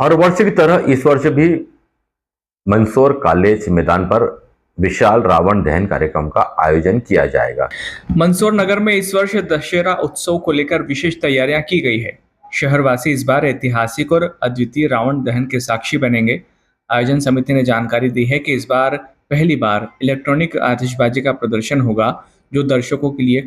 हर वर्ष की तरह इस वर्ष भी मंदसौर कॉलेज मैदान पर विशाल रावण दहन कार्यक्रम का आयोजन किया जाएगा। मंदसौर नगर में इस वर्ष दशहरा उत्सव को लेकर विशेष तैयारियां की गई है। शहरवासी इस बार ऐतिहासिक और अद्वितीय रावण दहन के साक्षी बनेंगे। आयोजन समिति ने जानकारी दी है कि इस बार पहली बार इलेक्ट्रॉनिक आतिशबाजी का प्रदर्शन होगा, जो दर्शकों के लिए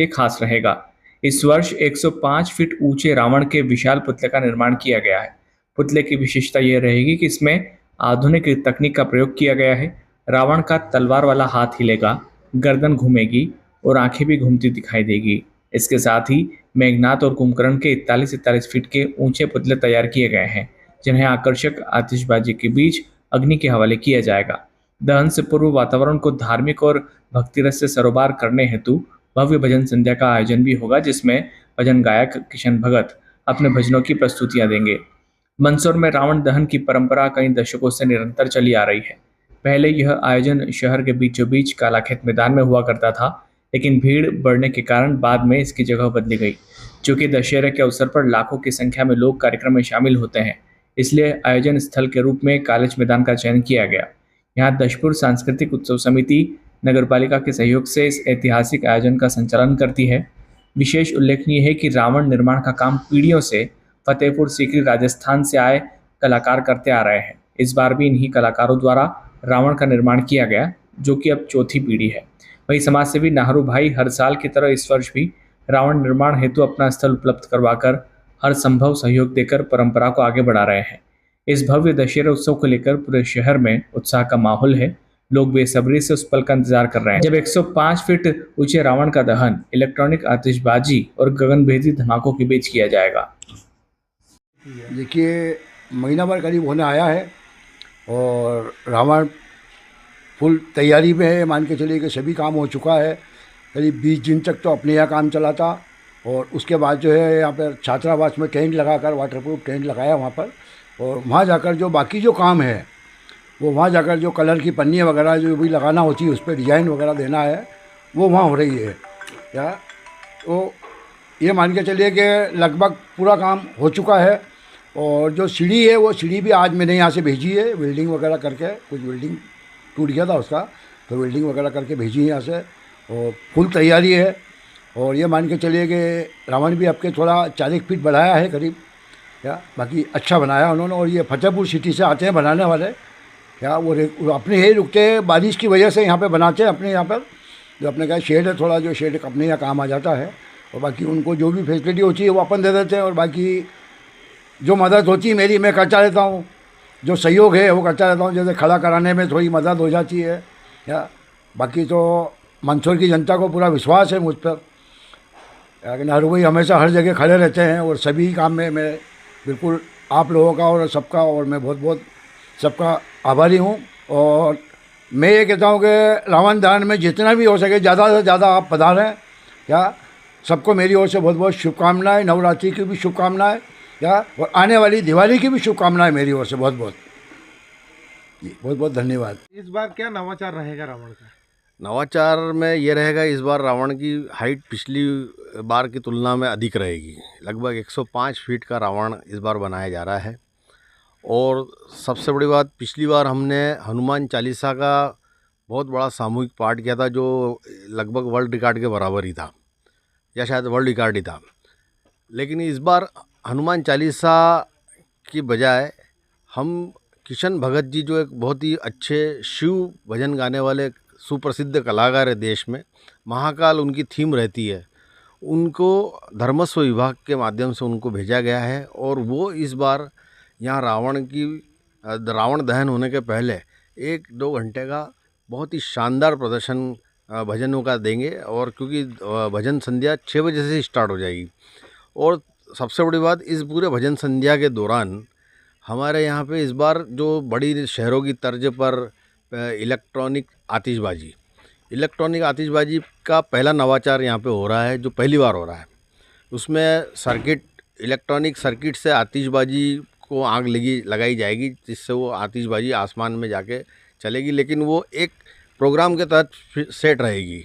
खास रहेगा। इस वर्ष 105 फीट ऊंचे रावण के विशाल पुतले का निर्माण किया गया है। पुतले की विशेषता यह रहेगी कि इसमें आधुनिक तकनीक का प्रयोग किया गया है। रावण का तलवार वाला हाथ हिलेगा, गर्दन घूमेगी और आंखें भी घूमती दिखाई देगी। इसके साथ ही मेघनाथ और कुंभकर्ण के 41-41 फीट के ऊंचे पुतले तैयार किए गए हैं, जिन्हें आकर्षक आतिशबाजी के बीच अग्नि के हवाले किया जाएगा। दहन से पूर्व वातावरण को धार्मिक और भक्तिरस से सरोबार करने हेतु भव्य भजन संध्या का आयोजन भी होगा, जिसमें भजन गायक किशन भगत अपने भजनों की प्रस्तुतियां देंगे। मंदसौर में रावण दहन की परंपरा कई दशकों से निरंतर चली आ रही है। पहले यह आयोजन शहर के बीचों बीच कालाखेत मैदान में हुआ करता था, लेकिन भीड़ बढ़ने के कारण बाद में इसकी जगह बदली गई। चूंकि दशहरे के अवसर पर लाखों की संख्या में लोग कार्यक्रम में शामिल होते हैं, इसलिए आयोजन स्थल के रूप में कॉलेज मैदान का चयन किया गया। यहाँ दशपुर सांस्कृतिक उत्सव समिति नगरपालिका के सहयोग से इस ऐतिहासिक आयोजन का संचालन करती है। विशेष उल्लेखनीय है कि रावण निर्माण का काम पीढ़ियों से फतेहपुर सीकरी राजस्थान से आए कलाकार करते आ रहे हैं। इस बार भी इन्हीं कलाकारों द्वारा रावण का निर्माण किया गया, जो कि अब चौथी पीढ़ी है। वहीं समाजसेवी नाहरू भाई हर साल की तरह इस वर्ष भी रावण निर्माण हेतु अपना स्थल उपलब्ध करवाकर हर संभव सहयोग देकर परंपरा को आगे बढ़ा रहे हैं। इस भव्य दशहरा उत्सव को लेकर पूरे शहर में उत्साह का माहौल है। लोग बेसब्री से उस पल का इंतजार कर रहे हैं जब 105 फीट ऊंचे रावण का दहन इलेक्ट्रॉनिक आतिशबाजी और गगनभेदी धमाकों के बीच किया जाएगा। देखिए, महीना भर करीब होने आया है और रावण फुल तैयारी में है। मान के चलिए कि सभी काम हो चुका है। करीब 20 दिन तक तो अपने यहाँ काम चला था और उसके बाद जो है यहाँ पर छात्रावास में टेंट लगाकर वाटरप्रूफ टेंट लगाया वहाँ पर, और वहाँ जाकर जो बाकी जो काम है वो वहाँ जाकर जो कलर की पन्नी वगैरह जो भी लगाना होती है, उस पर डिज़ाइन वगैरह देना है, वो वहाँ हो रही है। क्या तो ये मान के चलिए कि लगभग पूरा काम हो चुका है। और जो सीढ़ी है वो सीढ़ी भी आज मैंने यहाँ से भेजी है, वेल्डिंग वगैरह करके। कुछ वेल्डिंग टूट गया था उसका, तो वेल्डिंग वगैरह करके भेजी है यहाँ से, और फुल तैयारी है। और ये मान के चलिए कि रावण भी आपके थोड़ा 4 फीट बढ़ाया है करीब, क्या बाकी अच्छा बनाया उन्होंने। और ये फतेहपुर सिटी से आते हैं बनाने वाले, क्या वो अपने ही रुकते हैं, बारिश की वजह से यहाँ पे बनाते हैं अपने यहाँ पर। जो अपने का शेड है, थोड़ा जो शेड अपने यहाँ काम आ जाता है, और बाकी उनको जो भी फैसिलिटी होती है वो अपन दे देते हैं। और बाकी जो मदद होती है मेरी, मैं करता रहता हूँ। जो सहयोग है वो करता रहता हूँ, जैसे खड़ा कराने में थोड़ी मदद हो जाती है। या बाकी तो मंदसौर की जनता को पूरा विश्वास है मुझ पर, लेकिन हर कोई हमेशा हर जगह खड़े रहते हैं, और सभी काम में मैं बिल्कुल आप लोगों का और सबका, और मैं बहुत बहुत सबका आभारी हूँ। और मैं ये कहता हूँ कि रावण दहन में जितना भी हो सके ज़्यादा से ज़्यादा आप पधारें। क्या सबको मेरी ओर से बहुत बहुत शुभकामनाएं, नवरात्रि की भी शुभकामनाएं, क्या और आने वाली दिवाली की भी शुभकामनाएं मेरी ओर से बहुत बहुत बहुत बहुत धन्यवाद। इस बार क्या नवाचार रहेगा रावण का? नवाचार में ये रहेगा, इस बार रावण की हाइट पिछली बार की तुलना में अधिक रहेगी। लगभग 105 फीट का रावण इस बार बनाया जा रहा है। और सबसे बड़ी बात, पिछली बार हमने हनुमान चालीसा का बहुत बड़ा सामूहिक पाठ किया था, जो लगभग वर्ल्ड रिकॉर्ड के बराबर ही था, या शायद वर्ल्ड रिकॉर्ड ही था। लेकिन इस बार हनुमान चालीसा की बजाय हम किशन भगत जी, जो एक बहुत ही अच्छे शिव भजन गाने वाले सुप्रसिद्ध कलाकार है देश में, महाकाल उनकी थीम रहती है, उनको धर्मस्व विभाग के माध्यम से उनको भेजा गया है। और वो इस बार यहाँ रावण दहन होने के पहले 1-2 घंटे का बहुत ही शानदार प्रदर्शन भजनों का देंगे। और क्योंकि भजन संध्या 6 बजे से स्टार्ट हो जाएगी, और सबसे बड़ी बात, इस पूरे भजन संध्या के दौरान हमारे यहाँ पे इस बार जो बड़ी शहरों की तर्ज पर इलेक्ट्रॉनिक आतिशबाजी का पहला नवाचार यहाँ पे हो रहा है, जो पहली बार हो रहा है। उसमें इलेक्ट्रॉनिक सर्किट से आतिशबाजी को आग लगाई जाएगी, जिससे वो आतिशबाजी आसमान में जाके चलेगी, लेकिन वो एक प्रोग्राम के तहत सेट रहेगी।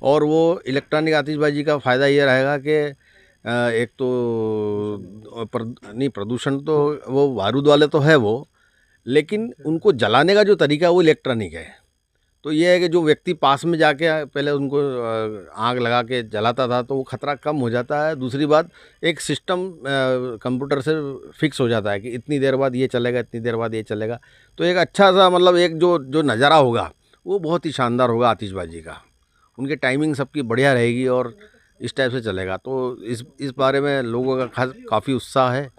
और वो इलेक्ट्रॉनिक आतिशबाजी का फ़ायदा ये रहेगा कि एक तो नहीं, प्रदूषण तो वो बारूद वाले तो है वो, लेकिन उनको जलाने का जो तरीका है वो इलेक्ट्रॉनिक है। तो ये है कि जो व्यक्ति पास में जाके पहले उनको आग लगा के जलाता था तो वो खतरा कम हो जाता है। दूसरी बात, एक सिस्टम कंप्यूटर से फिक्स हो जाता है कि इतनी देर बाद ये चलेगा, इतनी देर बाद ये चलेगा। तो एक अच्छा सा मतलब एक जो नज़ारा होगा वो बहुत ही शानदार होगा आतिशबाजी का। उनकी टाइमिंग सबकी बढ़िया रहेगी और इस टाइप से चलेगा। तो इस बारे में लोगों का काफ़ी उत्साह है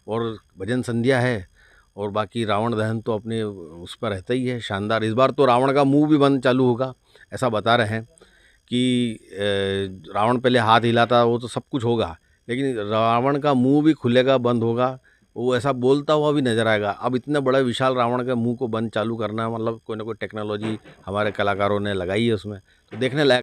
और भजन संध्या है। और बाकी रावण दहन तो अपने उस पर रहता ही है शानदार। इस बार तो रावण का मुंह भी बंद चालू होगा, ऐसा बता रहे हैं कि रावण पहले हाथ हिलाता, वो तो सब कुछ होगा, लेकिन रावण का मुंह भी खुलेगा, बंद होगा, वो ऐसा बोलता हुआ भी नजर आएगा। अब इतने बड़े विशाल रावण के मुंह को बंद चालू करना मतलब कोई ना कोई टेक्नोलॉजी हमारे कलाकारों ने लगाई है उसमें, तो देखने लायक